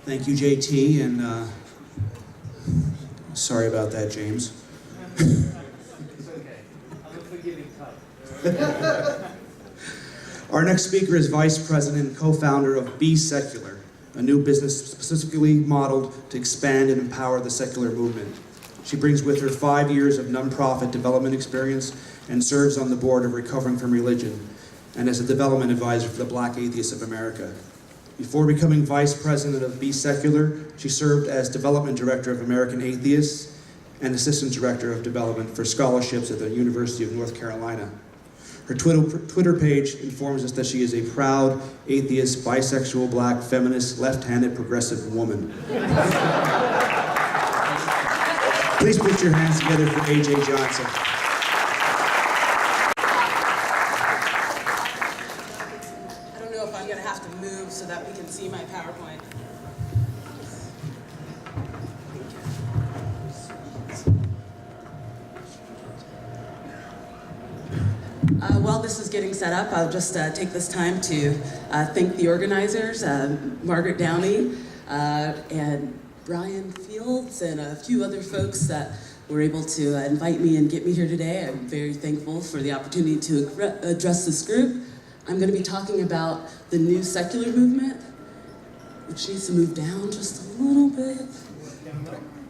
Thank you, JT, and sorry about that, James. It's okay. I'm a forgiving type. Our next speaker is Vice President and co-founder of Be Secular, a new business specifically modeled to expand and empower the secular movement. She brings with her 5 years of nonprofit development experience and serves on the board of Recovering from Religion and as a development advisor for the Black Atheists of America. Before becoming Vice President of Be Secular, she served as Development Director of American Atheists and Assistant Director of Development for Scholarships at the University of North Carolina. Her Twitter page informs us that she is a proud, atheist, bisexual, black, feminist, left-handed, progressive woman. Please put your hands together for A.J. Johnson. I don't know if I'm going to have to move so that we can see my PowerPoint. While this is getting set up, I'll just take this time to thank the organizers, Margaret Downey and Brian Fields, and a few other folks that were able to invite me and get me here today. I'm very thankful for the opportunity to address this group. I'm going to be talking about the new secular movement, which needs to move down just a little bit.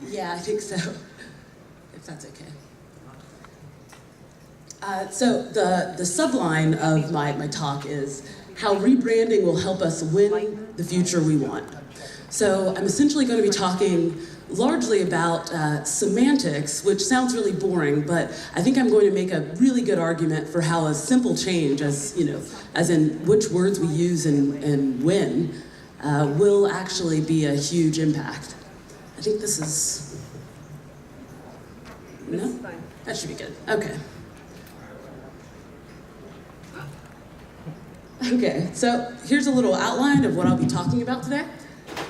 Yeah, I think so, if that's okay. So the subline of my talk is how rebranding will help us win the future we want. So I'm essentially going to be talking largely about semantics, which sounds really boring, but I think I'm going to make a really good argument for how a simple change, as in which words we use and when, will actually be a huge impact. I think this is, no? That should be good, okay. Okay, so here's a little outline of what I'll be talking about today.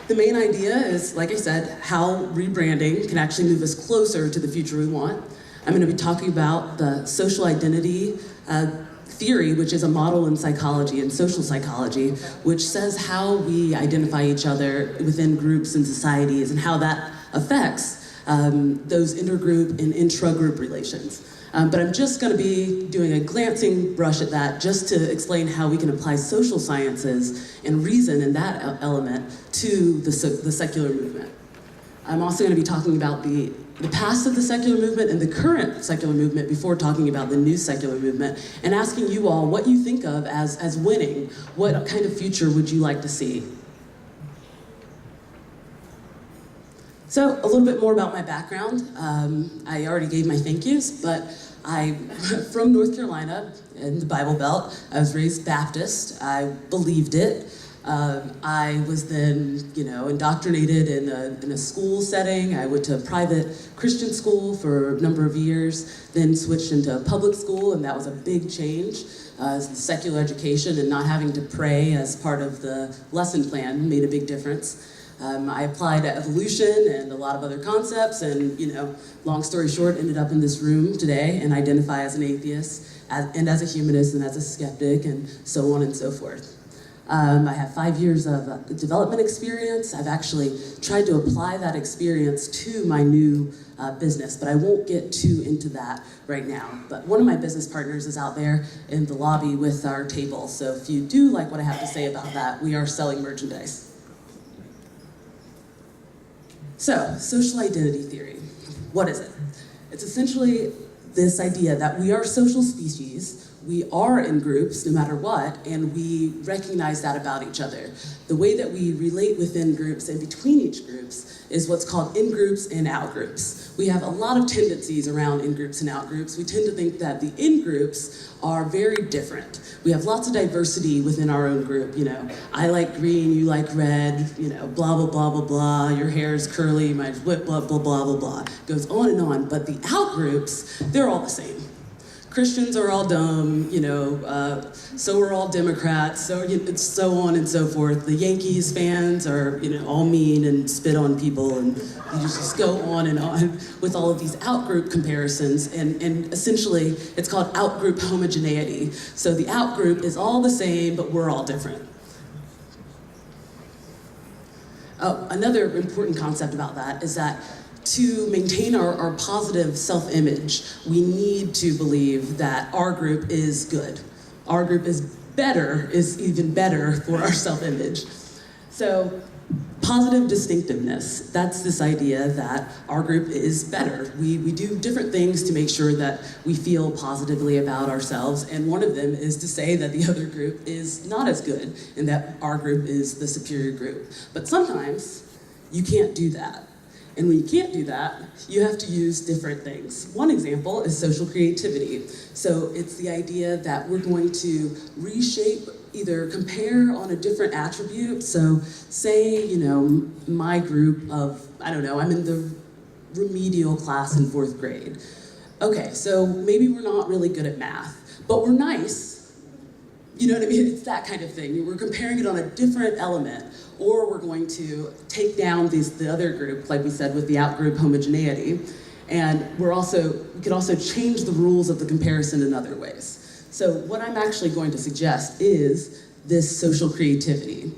The main idea is, like I said, how rebranding can actually move us closer to the future we want. I'm going to be talking about the social identity theory, which is a model in psychology and social psychology, which says how we identify each other within groups and societies and how that affects those intergroup and intra-group relations. But I'm just going to be doing a glancing brush at that just to explain how we can apply social sciences and reason in that element to the secular movement. I'm also going to be talking about the past of the secular movement and the current secular movement before talking about the new secular movement, and asking you all what you think of as winning. What kind of future would you like to see? So a little bit more about my background. I already gave my thank yous, but I'm from North Carolina in the Bible Belt. I was raised Baptist. I believed it. I was then, indoctrinated in a school setting. I went to a private Christian school for a number of years, then switched into a public school, and that was a big change. Secular education and not having to pray as part of the lesson plan made a big difference. I applied evolution and a lot of other concepts, and long story short, ended up in this room today and identify as an atheist, and as a humanist, and as a skeptic, and so on and so forth. I have 5 years of development experience. I've actually tried to apply that experience to my new business, but I won't get too into that right now. But one of my business partners is out there in the lobby with our table, so if you do like what I have to say about that, we are selling merchandise. So, social identity theory, what is it? It's essentially this idea that we are social species, we are in groups no matter what, and we recognize that about each other. The way that we relate within groups and between each groups is what's called in-groups and out-groups. We have a lot of tendencies around in-groups and out-groups. We tend to think that the in-groups are very different. We have lots of diversity within our own group, I like green, you like red, blah, blah, blah, blah, blah, your hair is curly, my whip, blah, blah, blah, blah, blah. Goes on and on, but the out-groups, they're all the same. Christians are all dumb, so are all Democrats, so on and so forth. The Yankees fans are, all mean and spit on people, and you just go on with all of these out-group comparisons, and essentially it's called out-group homogeneity. So the out-group is all the same, but we're all different. Another important concept about that is that to maintain our positive self-image, we need to believe that our group is good. Our group is even better for our self-image. So positive distinctiveness, that's this idea that our group is better. We do different things to make sure that we feel positively about ourselves, and one of them is to say that the other group is not as good and that our group is the superior group. But sometimes you can't do that. And when you can't do that, you have to use different things. One example is social creativity. So it's the idea that we're going to reshape, either compare on a different attribute. So say, my group of, I'm in the remedial class in 4th grade. Okay, so maybe we're not really good at math, but we're nice. You know what I mean? It's that kind of thing. We're comparing it on a different element, or we're going to take down the other group, like we said, with the outgroup homogeneity. And we could also change the rules of the comparison in other ways. So what I'm actually going to suggest is this social creativity.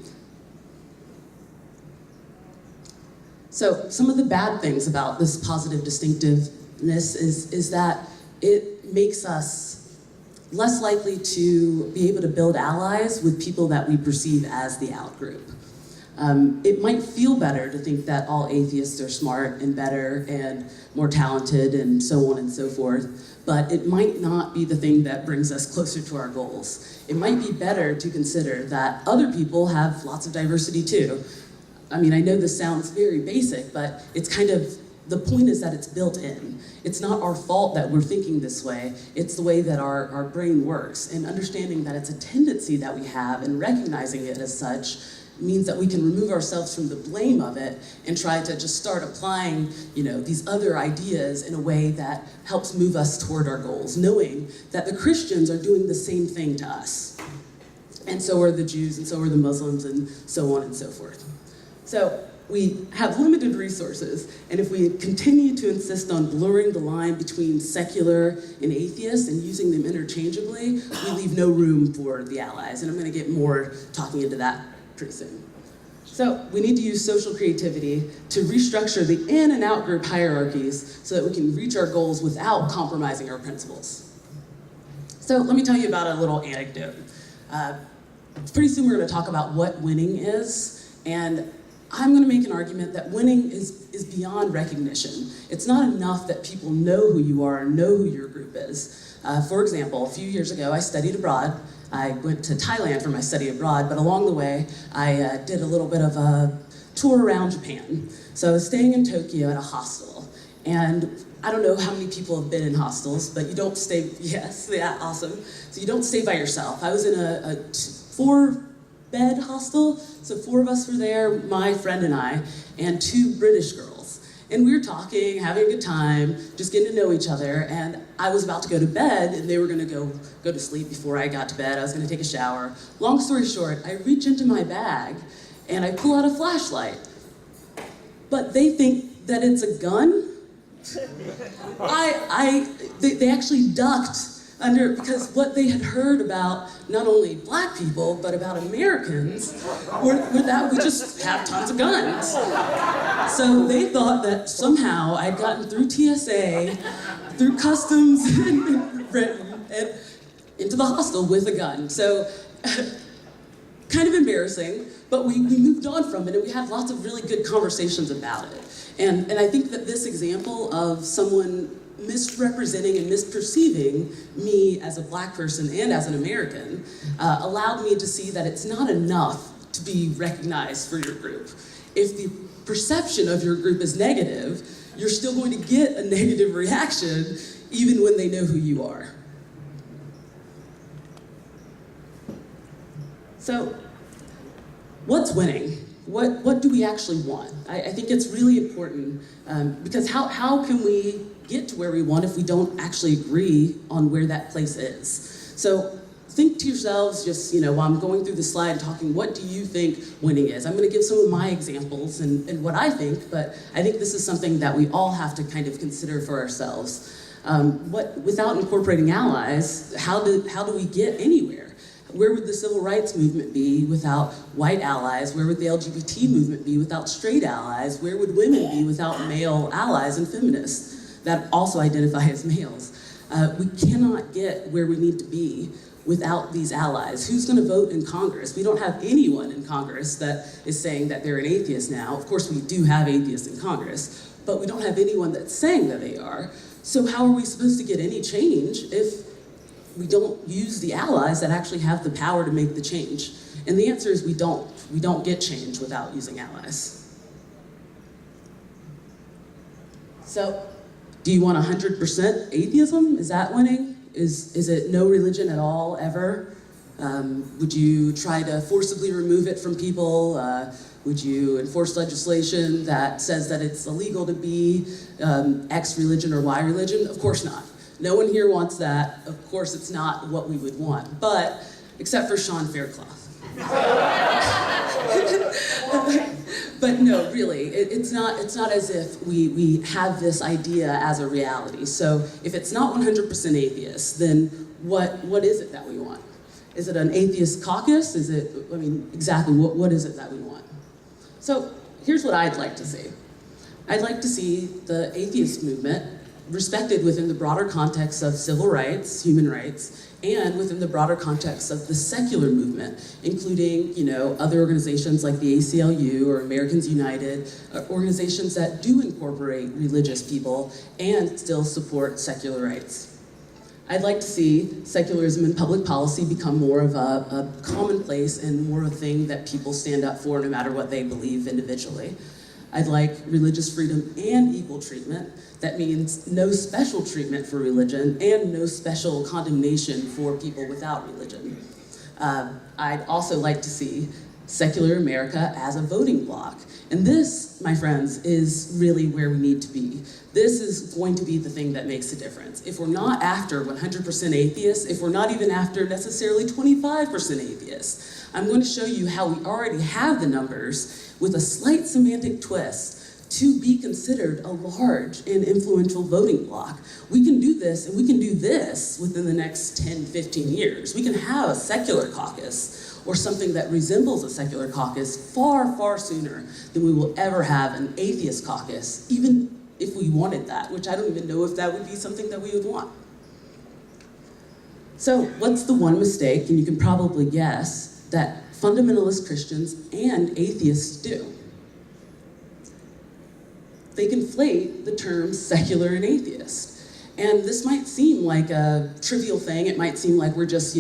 So some of the bad things about this positive distinctiveness is that it makes us less likely to be able to build allies with people that we perceive as the outgroup. It might feel better to think that all atheists are smart and better and more talented and so on and so forth, but it might not be the thing that brings us closer to our goals. It might be better to consider that other people have lots of diversity too. I mean, I know this sounds very basic, but it's the point is that it's built in. It's not our fault that we're thinking this way. It's the way that our brain works, and understanding that it's a tendency that we have and recognizing it as such means that we can remove ourselves from the blame of it and try to just start applying, these other ideas in a way that helps move us toward our goals, knowing that the Christians are doing the same thing to us. And so are the Jews, and so are the Muslims, and so on and so forth. So we have limited resources, and if we continue to insist on blurring the line between secular and atheist and using them interchangeably, we leave no room for the allies, and I'm going to get more talking into that pretty soon. So we need to use social creativity to restructure the in and out group hierarchies so that we can reach our goals without compromising our principles. So let me tell you about a little anecdote. Pretty soon we're going to talk about what winning is, and I'm going to make an argument that winning is beyond recognition. It's not enough that people know who you are and know who your group is. For example, a few years ago, I studied abroad. I went to Thailand for my study abroad, but along the way, I did a little bit of a tour around Japan. So I was staying in Tokyo at a hostel, and I don't know how many people have been in hostels, but you don't stay, yes, yeah, awesome. So you don't stay by yourself. I was in a 4-bed hostel, so 4 of us were there, my friend and I, and 2 British girls. And we were talking, having a good time, just getting to know each other, and I was about to go to bed, and they were gonna go to sleep before I got to bed. I was gonna take a shower. Long story short, I reach into my bag, and I pull out a flashlight. But they think that it's a gun. They actually ducked under, because what they had heard about not only black people, but about Americans, were that we just have tons of guns. So they thought that somehow I'd gotten through TSA, through customs in Britain, and into the hostel with a gun. So kind of embarrassing, but we moved on from it, and we had lots of really good conversations about it. And I think that this example of someone misrepresenting and misperceiving me as a black person and as an American allowed me to see that it's not enough to be recognized for your group. If the perception of your group is negative, you're still going to get a negative reaction even when they know who you are. So, what's winning? What do we actually want? I think it's really important because how can we get to where we want if we don't actually agree on where that place is? So think to yourselves, just while I'm going through the slide talking, what do you think winning is? I'm going to give some of my examples and what I think, but I think this is something that we all have to kind of consider for ourselves. Without incorporating allies, how do we get anywhere? Where would the civil rights movement be without white allies? Where would the LGBT movement be without straight allies? Where would women be without male allies and feminists that also identify as males? We cannot get where we need to be without these allies. Who's going to vote in Congress? We don't have anyone in Congress that is saying that they're an atheist now. Of course, we do have atheists in Congress, but we don't have anyone that's saying that they are. So how are we supposed to get any change if we don't use the allies that actually have the power to make the change? And the answer is we don't. We don't get change without using allies. So, do you want 100% atheism? Is that winning? Is it no religion at all, ever? Would you try to forcibly remove it from people? Would you enforce legislation that says that it's illegal to be X religion or Y religion? Of course not. No one here wants that. Of course, it's not what we would want, but except for Sean Faircloth. But no, really, it's not as if we have this idea as a reality. So if it's not 100% atheist, then what is it that we want? Is it an atheist caucus? Is it, I mean, exactly what is it that we want? So here's what I'd like to see. I'd like to see the atheist movement respected within the broader context of civil rights, human rights, and within the broader context of the secular movement, including, other organizations like the ACLU or Americans United, organizations that do incorporate religious people and still support secular rights. I'd like to see secularism in public policy become more of a commonplace and more of a thing that people stand up for no matter what they believe individually. I'd like religious freedom and equal treatment. That means no special treatment for religion and no special condemnation for people without religion. I'd also like to see secular America as a voting bloc. And this, my friends, is really where we need to be. This is going to be the thing that makes a difference. If we're not after 100% atheists, if we're not even after necessarily 25% atheists, I'm going to show you how we already have the numbers with a slight semantic twist to be considered a large and influential voting bloc. We can do this, and we can do this within the next 10, 15 years. We can have a secular caucus or something that resembles a secular caucus far, far sooner than we will ever have an atheist caucus, even if we wanted that, which I don't even know if that would be something that we would want. So what's the one mistake, and you can probably guess, that fundamentalist Christians and atheists do? They conflate the terms secular and atheist. And this might seem like a trivial thing. It might seem like we're just,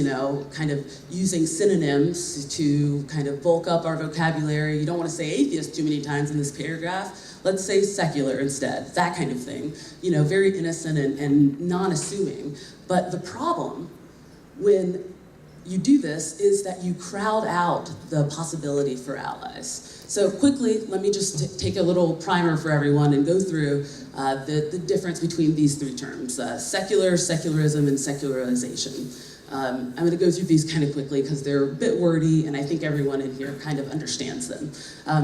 kind of using synonyms to kind of bulk up our vocabulary. You don't want to say atheist too many times in this paragraph. Let's say secular instead, that kind of thing. Very innocent and non-assuming. But the problem when you do this is that you crowd out the possibility for allies. So quickly, let me just take a little primer for everyone and go through the difference between these three terms: secular, secularism, and secularization. I'm going to go through these kind of quickly because they're a bit wordy, and I think everyone in here kind of understands them.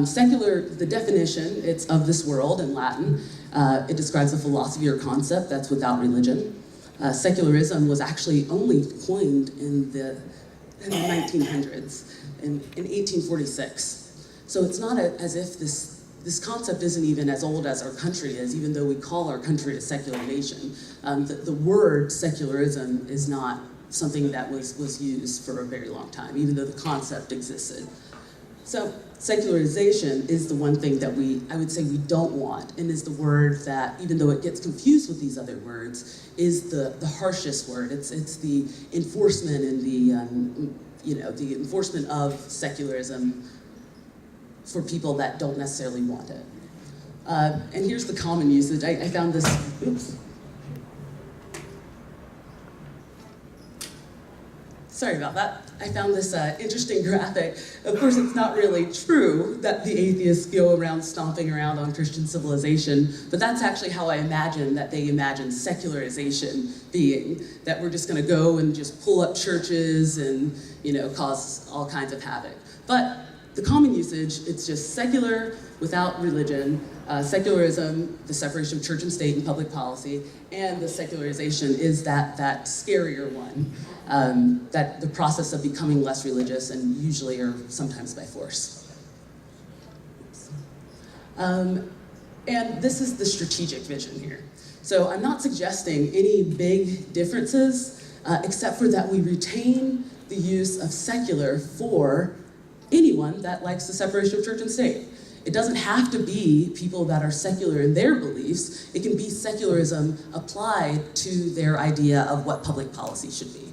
Secular, the definition, it's of this world in Latin. It describes a philosophy or concept that's without religion. Secularism was actually only coined in the 1900s, in 1846. So it's not as if this concept isn't even as old as our country is, even though we call our country a secular nation. The word secularism is not something that was used for a very long time, even though the concept existed. So secularization is the one thing that I would say we don't want, and is the word that, even though it gets confused with these other words, is the harshest word. It's the enforcement and the enforcement of secularism for people that don't necessarily want it. And here's the common usage. I found this, oops. Sorry about that. I found this interesting graphic. Of course, it's not really true that the atheists go around stomping around on Christian civilization, but that's actually how I imagine that they imagine secularization being, that we're just gonna go and just pull up churches and cause all kinds of havoc. But the common usage, it's just secular without religion, secularism, the separation of church and state and public policy, and the secularization is that scarier one, that the process of becoming less religious and usually or sometimes by force. And this is the strategic vision here. So I'm not suggesting any big differences, except for that we retain the use of secular for anyone that likes the separation of church and state. It doesn't have to be people that are secular in their beliefs. It can be secularism applied to their idea of what public policy should be.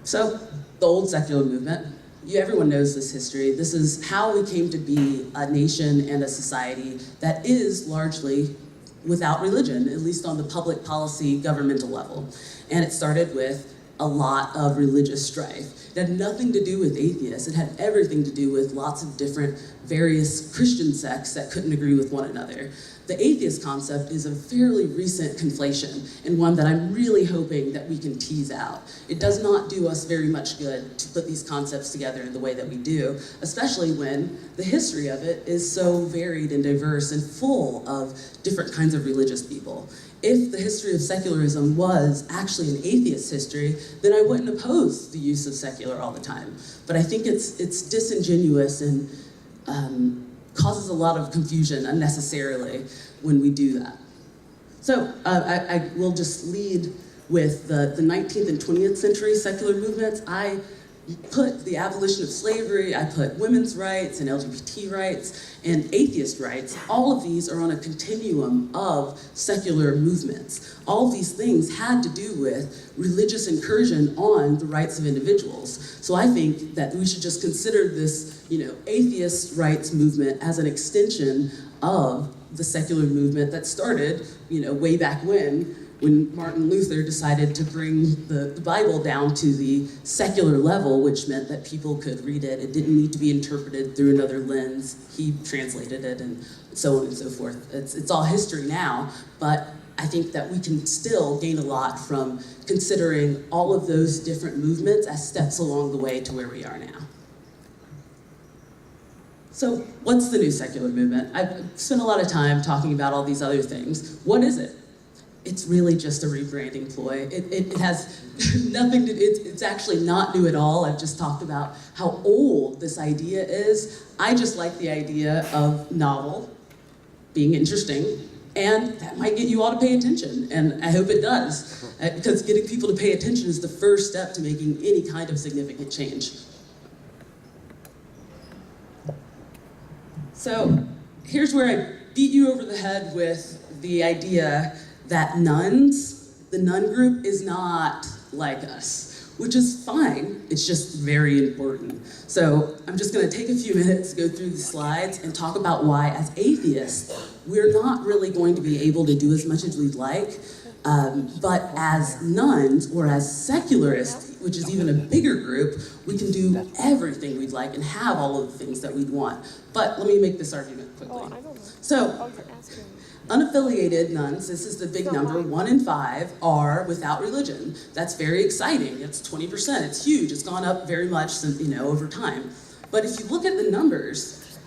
So, the old secular movement, everyone knows this history. This is how we came to be a nation and a society that is largely without religion, at least on the public policy governmental level. And it started with a lot of religious strife. It had nothing to do with atheists. It had everything to do with lots of different various Christian sects that couldn't agree with one another. The atheist concept is a fairly recent conflation and one that I'm really hoping that we can tease out. It does not do us very much good to put these concepts together in the way that we do, especially when the history of it is so varied and diverse and full of different kinds of religious people. If the history of secularism was actually an atheist history, then I wouldn't oppose the use of secular all the time. But I think it's disingenuous and causes a lot of confusion unnecessarily when we do that. So I will just lead with the 19th and 20th century secular movements. I put the abolition of slavery, I put women's rights and LGBT rights and atheist rights. All of these are on a continuum of secular movements. All of these things had to do with religious incursion on the rights of individuals. So I think that we should just consider this, atheist rights movement as an extension of the secular movement that started, way back when Martin Luther decided to bring the Bible down to the secular level, which meant that people could read it. It didn't need to be interpreted through another lens. He translated it and so on and so forth. It's all history now, but I think that we can still gain a lot from considering all of those different movements as steps along the way to where we are now. So what's the new secular movement? I've spent a lot of time talking about all these other things. What is it? It's really just a rebranding ploy. It has nothing to, it's actually not new at all. I've just talked about how old this idea is. I just like the idea of novel, being interesting, and that might get you all to pay attention, and I hope it does, because getting people to pay attention is the first step to making any kind of significant change. So here's where I beat you over the head with the idea that the nun group is not like us, which is fine, it's just very important. So I'm just gonna take a few minutes to go through the slides and talk about why, as atheists, we're not really going to be able to do as much as we'd like, but as nuns or as secularists, which is even a bigger group, we can do everything we'd like and have all of the things that we'd want. But let me make this argument quickly. So, unaffiliated nuns, this is the big number, 1 in 5 are without religion. That's very exciting. It's 20%. It's huge. It's gone up very much since, over time. But if you look at the numbers,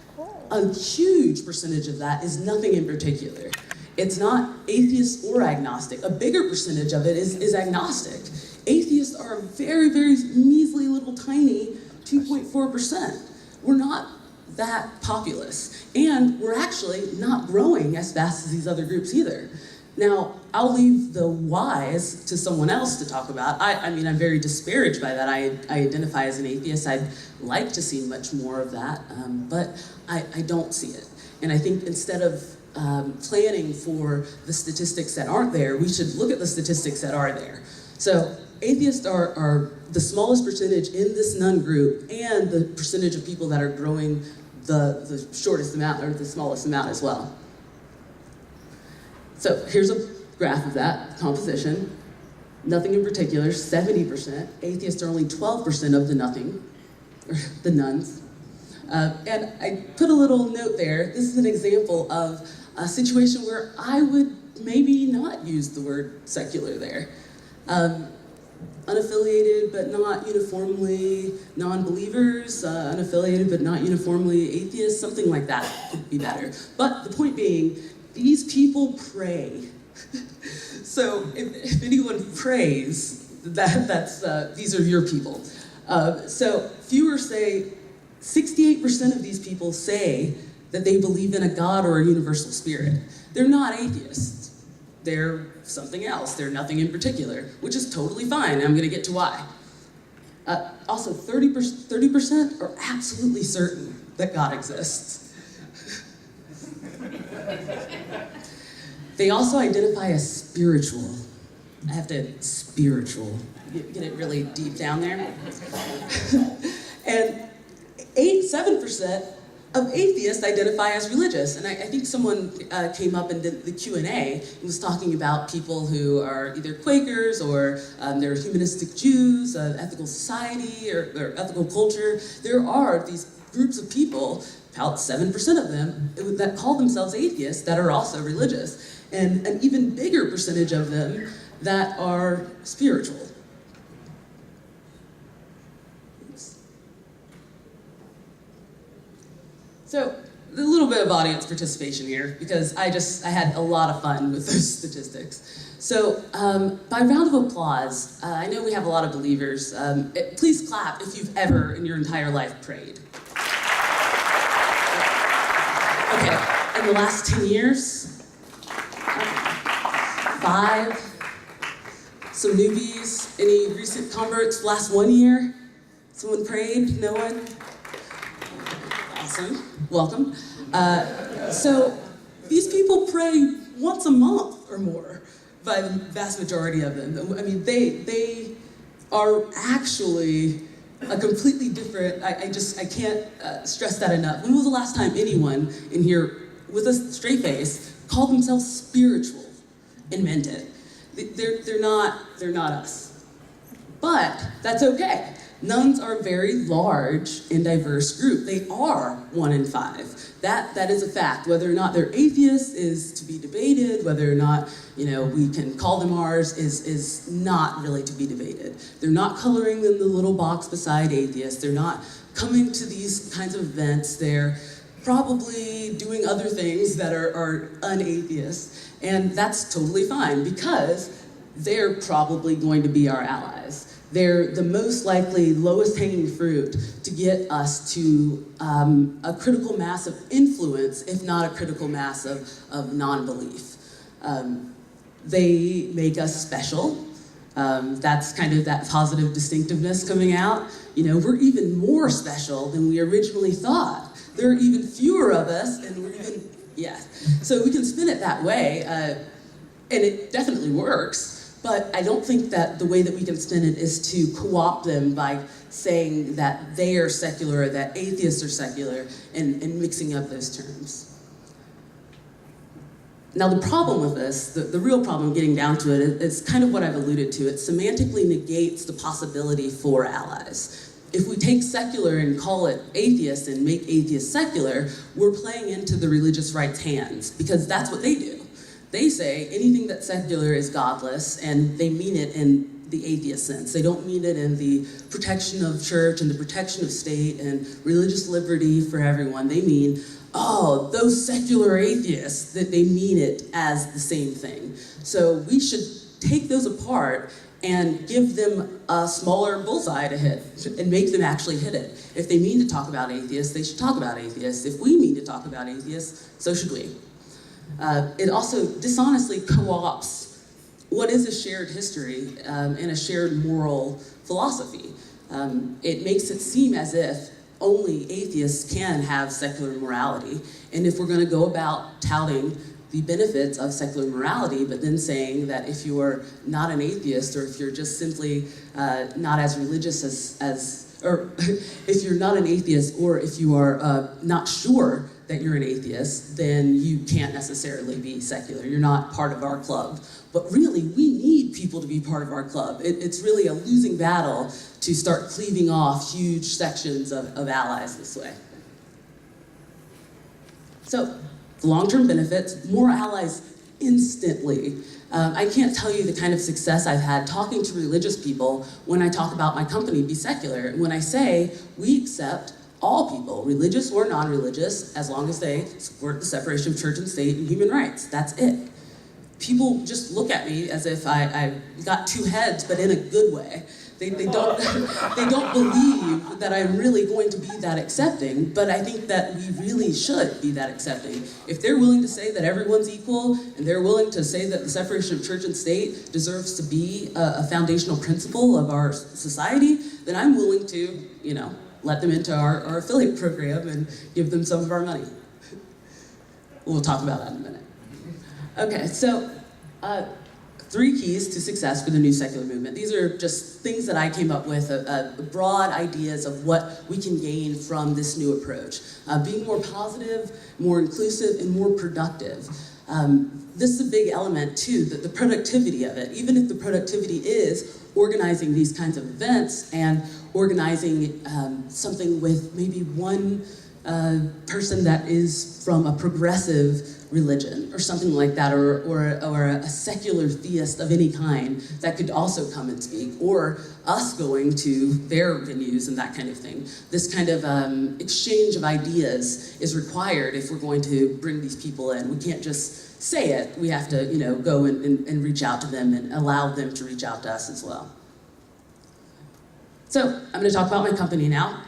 a huge percentage of that is nothing in particular. It's not atheist or agnostic. A bigger percentage of it is agnostic. Atheists are a very, very measly little tiny 2.4%. We're not that populous. And we're actually not growing as fast as these other groups either. Now, I'll leave the whys to someone else to talk about. I mean, I'm very disparaged by that. I identify as an atheist. I'd like to see much more of that, but I don't see it. And I think instead of planning for the statistics that aren't there, we should look at the statistics that are there. So atheists are the smallest percentage in this nun group and the percentage of people that are growing the shortest amount or the smallest amount as well. So here's a graph of that composition. Nothing in particular, 70%. Atheists are only 12% of the nothing, or the nuns. And I put a little note there. This is an example of a situation where I would maybe not use the word secular there. unaffiliated but not uniformly non-believers, unaffiliated but not uniformly atheists, something like that could be better. But the point being, these people pray. So if anyone prays, these are your people. So fewer say, 68% of these people say that they believe in a God or a universal spirit. They're not atheists. They're something else. They're nothing in particular, which is totally fine. I'm gonna get to why. Also, 30% are absolutely certain that God exists. They also identify as spiritual. I have to, spiritual. Get it really deep down there. And 7% of atheists identify as religious. And I think someone came up and did the Q&A and was talking about people who are either Quakers or they're humanistic Jews, ethical society or ethical culture. There are these groups of people, about 7% of them, that call themselves atheists that are also religious. And an even bigger percentage of them that are spiritual. So, a little bit of audience participation here, because I had a lot of fun with those statistics. So, by round of applause, I know we have a lot of believers. Please clap if you've ever in your entire life prayed. Okay, in the last 10 years? 5? Some newbies? Any recent converts? Last 1 year? Someone prayed? No one? Awesome. Welcome. So these people pray once a month or more, by the vast majority of them. I mean, they are actually a completely different, I can't stress that enough. When was the last time anyone in here with a straight face called themselves spiritual and meant it? They're not us. But that's okay. Nuns are a very large and diverse group. They are 1 in 5. That is a fact. Whether or not they're atheists is to be debated. Whether or not we can call them ours is not really to be debated. They're not coloring in the little box beside atheists. They're not coming to these kinds of events. They're probably doing other things that are unatheist. And that's totally fine, because they're probably going to be our allies. They're the most likely lowest hanging fruit to get us to a critical mass of influence, if not a critical mass of non-belief. They make us special. That's kind of that positive distinctiveness coming out. We're even more special than we originally thought. There are even fewer of us, and we're even, So we can spin it that way, and it definitely works. But I don't think that the way that we can spin it is to co-opt them by saying that they are secular or that atheists are secular and mixing up those terms. Now the problem with this, the real problem getting down to it, is kind of what I've alluded to. It semantically negates the possibility for allies. If we take secular and call it atheist and make atheist secular, we're playing into the religious right's hands, because that's what they do. They say anything that's secular is godless, and they mean it in the atheist sense. They don't mean it in the protection of church and the protection of state and religious liberty for everyone. They mean, those secular atheists, that they mean it as the same thing. So we should take those apart and give them a smaller bullseye to hit and make them actually hit it. If they mean to talk about atheists, they should talk about atheists. If we mean to talk about atheists, so should we. It also dishonestly co-opts what is a shared history and a shared moral philosophy. It makes it seem as if only atheists can have secular morality. And if we're going to go about touting the benefits of secular morality, but then saying that if you're not an atheist, or if you're just simply not as religious or if you're not an atheist, or if you are not sure that you're an atheist, then you can't necessarily be secular. You're not part of our club. But really, we need people to be part of our club. It's really a losing battle to start cleaving off huge sections of allies this way. So, the long-term benefits, more allies instantly. I can't tell you the kind of success I've had talking to religious people when I talk about my company, Be Secular. When I say we accept all people, religious or non-religious, as long as they support the separation of church and state and human rights. That's it. People just look at me as if I got two heads, but in a good way. They don't they don't believe that I'm really going to be that accepting, but I think that we really should be that accepting. If they're willing to say that everyone's equal, and they're willing to say that the separation of church and state deserves to be a foundational principle of our society, then I'm willing to, let them into our affiliate program and give them some of our money. We'll talk about that in a minute. Okay, so 3 keys to success for the new secular movement. These are just things that I came up with, broad ideas of what we can gain from this new approach. Being more positive, more inclusive, and more productive. This is a big element too, the productivity of it. Even if the productivity is organizing these kinds of events and organizing something with maybe one person that is from a progressive religion or something like that, or a secular theist of any kind that could also come and speak, or us going to their venues and that kind of thing. This kind of exchange of ideas is required if we're going to bring these people in. We can't just say it. We have to, go and reach out to them and allow them to reach out to us as well. So I'm going to talk about my company now.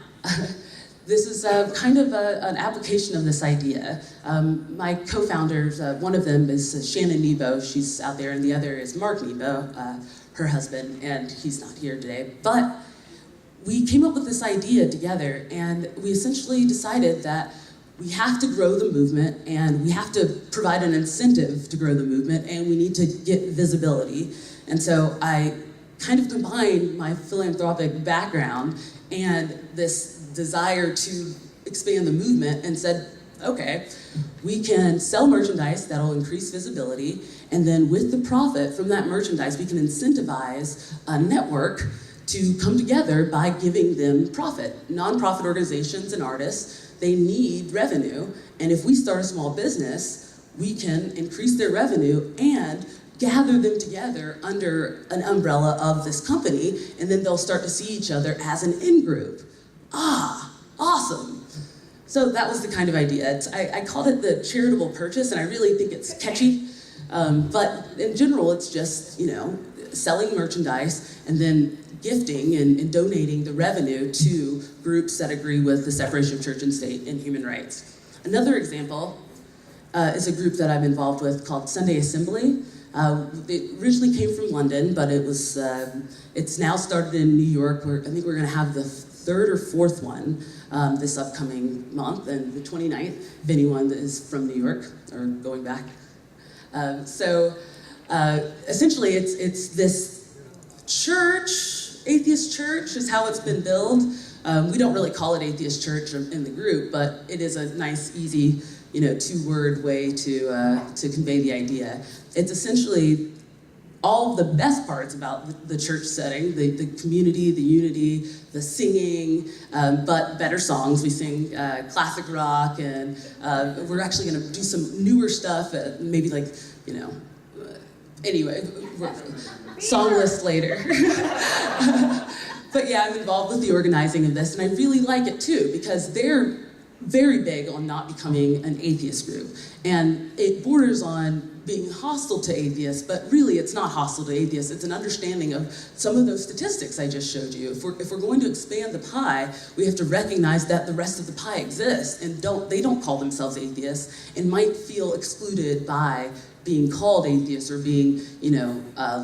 This is kind of an application of this idea. My co-founders, one of them is Shannon Nebo, she's out there, and the other is Mark Nebo, her husband, and he's not here today. But we came up with this idea together, and we essentially decided that we have to grow the movement, and we have to provide an incentive to grow the movement, and we need to get visibility. And so I kind of combined my philanthropic background and this desire to expand the movement and said, okay, we can sell merchandise that'll increase visibility, and then with the profit from that merchandise, we can incentivize a network to come together by giving them profit. Nonprofit organizations and artists, they need revenue, and if we start a small business, we can increase their revenue and gather them together under an umbrella of this company, and then they'll start to see each other as an in-group. Ah, awesome. So that was the kind of idea. I called it the charitable purchase, and I really think it's catchy. But in general, it's just, selling merchandise and then gifting and donating the revenue to groups that agree with the separation of church and state and human rights. Another example is a group that I'm involved with called Sunday Assembly. It originally came from London, but it's now started in New York. I think we're going to have the 3rd or 4th one this upcoming month, and the 29th, if anyone is from New York or going back. Essentially, it's this church, atheist church is how it's been billed. We don't really call it atheist church in the group, but it is a nice, easy, 2-word way to convey the idea. It's essentially all the best parts about the church setting, the community, the unity, the singing, but better songs. We sing classic rock, and we're actually going to do some newer stuff, maybe like, anyway, song list later. But yeah, I'm involved with the organizing of this, and I really like it too, because they're very big on not becoming an atheist group. And it borders on being hostile to atheists, but really it's not hostile to atheists. It's an understanding of some of those statistics I just showed you. If we're going to expand the pie, we have to recognize that the rest of the pie exists, and they don't call themselves atheists and might feel excluded by being called atheists or being,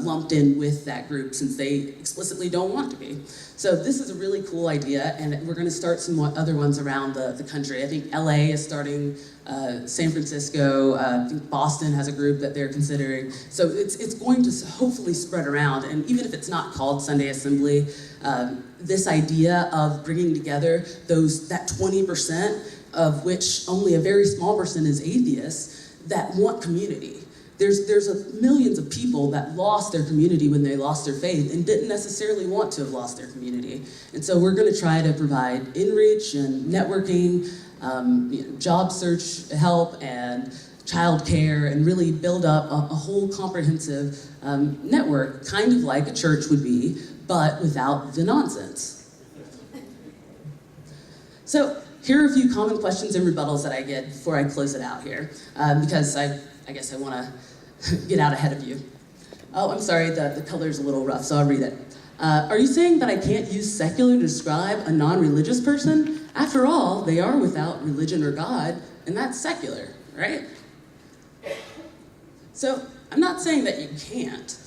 lumped in with that group since they explicitly don't want to be. So this is a really cool idea, and we're going to start some other ones around the country. I think LA is starting, San Francisco, I think Boston has a group that they're considering. So it's going to hopefully spread around, and even if it's not called Sunday Assembly, this idea of bringing together that 20% of which only a very small percent is atheists that want community. There's millions of people that lost their community when they lost their faith and didn't necessarily want to have lost their community. And so we're going to try to provide in-reach and networking, job search help, and childcare, and really build up a whole comprehensive network, kind of like a church would be, but without the nonsense. So here are a few common questions and rebuttals that I get before I close it out here, because I guess I want to get out ahead of you. Oh, I'm sorry, the color's a little rough, so I'll read it. Are you saying that I can't use secular to describe a non-religious person? After all, they are without religion or God, and that's secular, right? So I'm not saying that you can't.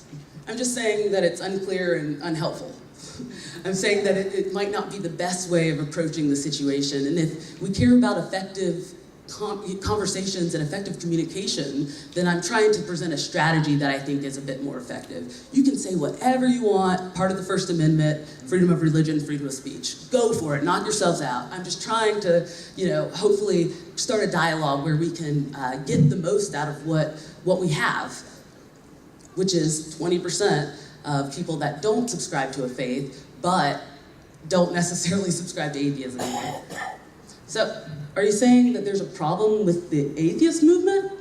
I'm just saying that it's unclear and unhelpful. I'm saying that it might not be the best way of approaching the situation, and if we care about effective conversations and effective communication, then I'm trying to present a strategy that I think is a bit more effective. You can say whatever you want, part of the First Amendment, freedom of religion, freedom of speech. Go for it, knock yourselves out. I'm just trying to, hopefully start a dialogue where we can get the most out of what we have, which is 20% of people that don't subscribe to a faith, but don't necessarily subscribe to atheism anymore. So, are you saying that there's a problem with the atheist movement?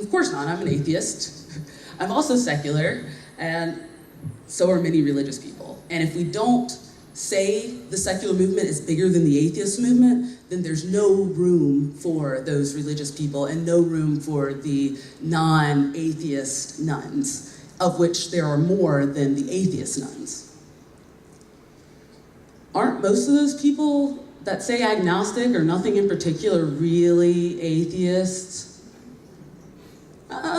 Of course not, I'm an atheist. I'm also secular, and so are many religious people. And if we don't say the secular movement is bigger than the atheist movement, then there's no room for those religious people and no room for the non-atheist nuns, of which there are more than the atheist nuns. Aren't most of those people that say agnostic or nothing in particular really atheists?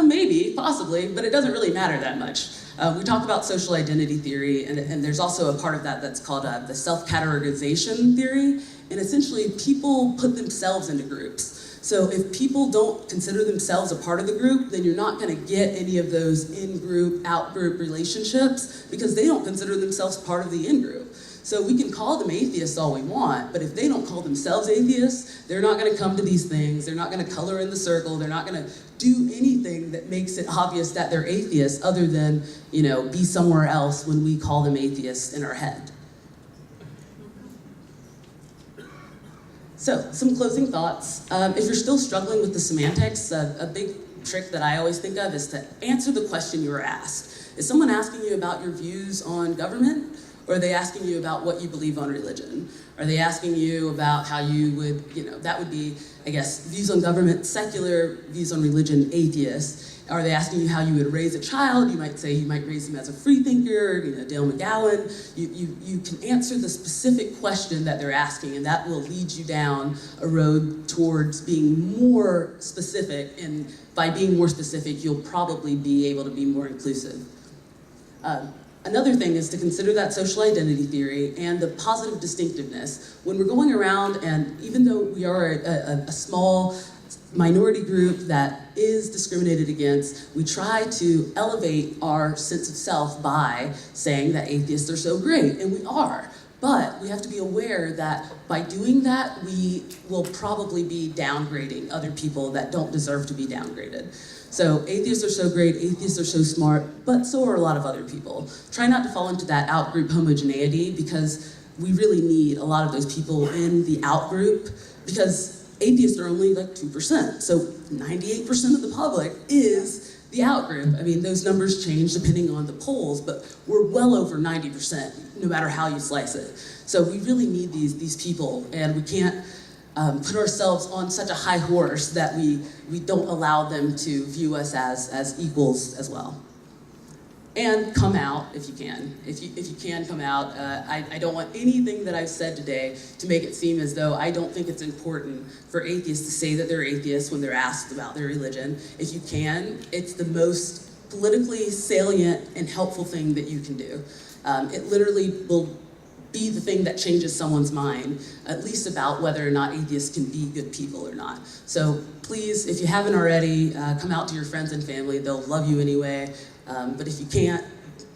Maybe, possibly, but it doesn't really matter that much. We talk about social identity theory, and there's also a part of that that's called the self-categorization theory, and essentially people put themselves into groups. So if people don't consider themselves a part of the group, then you're not gonna get any of those in-group, out-group relationships because they don't consider themselves part of the in-group. So we can call them atheists all we want, but if they don't call themselves atheists, they're not gonna come to these things, they're not gonna color in the circle, they're not gonna do anything that makes it obvious that they're atheists other than, be somewhere else when we call them atheists in our head. So, some closing thoughts. If you're still struggling with the semantics, a big trick that I always think of is to answer the question you were asked. Is someone asking you about your views on government? Or are they asking you about what you believe on religion? Are they asking you about how you would, that would be, I guess, views on government, secular, views on religion, atheist. Are they asking you how you would raise a child? You might say you might raise him as a free thinker, Dale McGowan. You can answer the specific question that they're asking, and that will lead you down a road towards being more specific, and by being more specific, you'll probably be able to be more inclusive. Another thing is to consider that social identity theory and the positive distinctiveness. When we're going around, and even though we are a small minority group that is discriminated against, we try to elevate our sense of self by saying that atheists are so great, and we are. But we have to be aware that by doing that, we will probably be downgrading other people that don't deserve to be downgraded. So atheists are so great, atheists are so smart, but so are a lot of other people. Try not to fall into that out-group homogeneity, because we really need a lot of those people in the out-group, because atheists are only like 2%. So 98% of the public is the out-group. I mean, those numbers change depending on the polls, but we're well over 90%, no matter how you slice it. So we really need these people, and we can't put ourselves on such a high horse that we don't allow them to view us as equals as well. And come out if you can. If you can come out, I don't want anything that I've said today to make it seem as though I don't think it's important for atheists to say that they're atheists when they're asked about their religion. If you can, it's the most politically salient and helpful thing that you can do. It literally will be the thing that changes someone's mind, at least about whether or not atheists can be good people or not. So please, if you haven't already, come out to your friends and family. They'll love you anyway. But if you can't,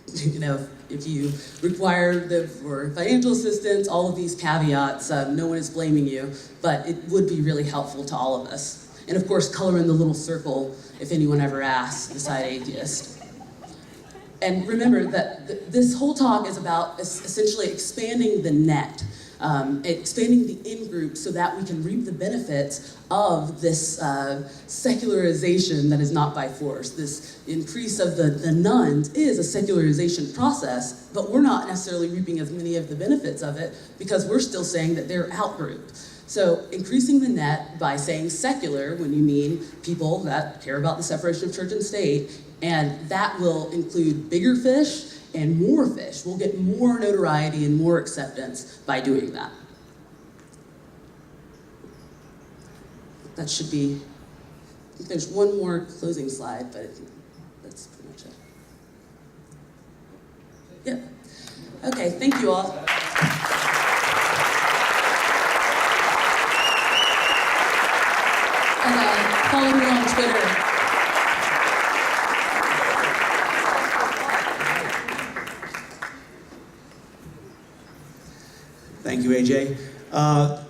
if you require them for financial assistance, all of these caveats, no one is blaming you, but it would be really helpful to all of us. And of course, color in the little circle if anyone ever asks, beside atheist. And remember that this whole talk is about essentially expanding the net. expanding the in-group so that we can reap the benefits of this secularization that is not by force. This increase of the nuns is a secularization process, but we're not necessarily reaping as many of the benefits of it because we're still saying that they're out-grouped. So increasing the net by saying secular when you mean people that care about the separation of church and state, and that will include bigger fish and more fish. We'll get more notoriety and more acceptance by doing that. That should be, I think there's one more closing slide, but I think that's pretty much it. Yep. Okay, thank you all. And follow me on Twitter. Thank you, AJ.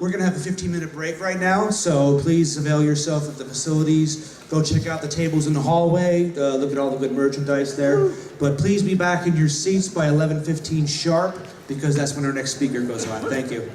We're going to have a 15-minute break right now, so please avail yourself of the facilities. Go check out the tables in the hallway. Look at all the good merchandise there. But please be back in your seats by 11:15 sharp, because that's when our next speaker goes on. Thank you.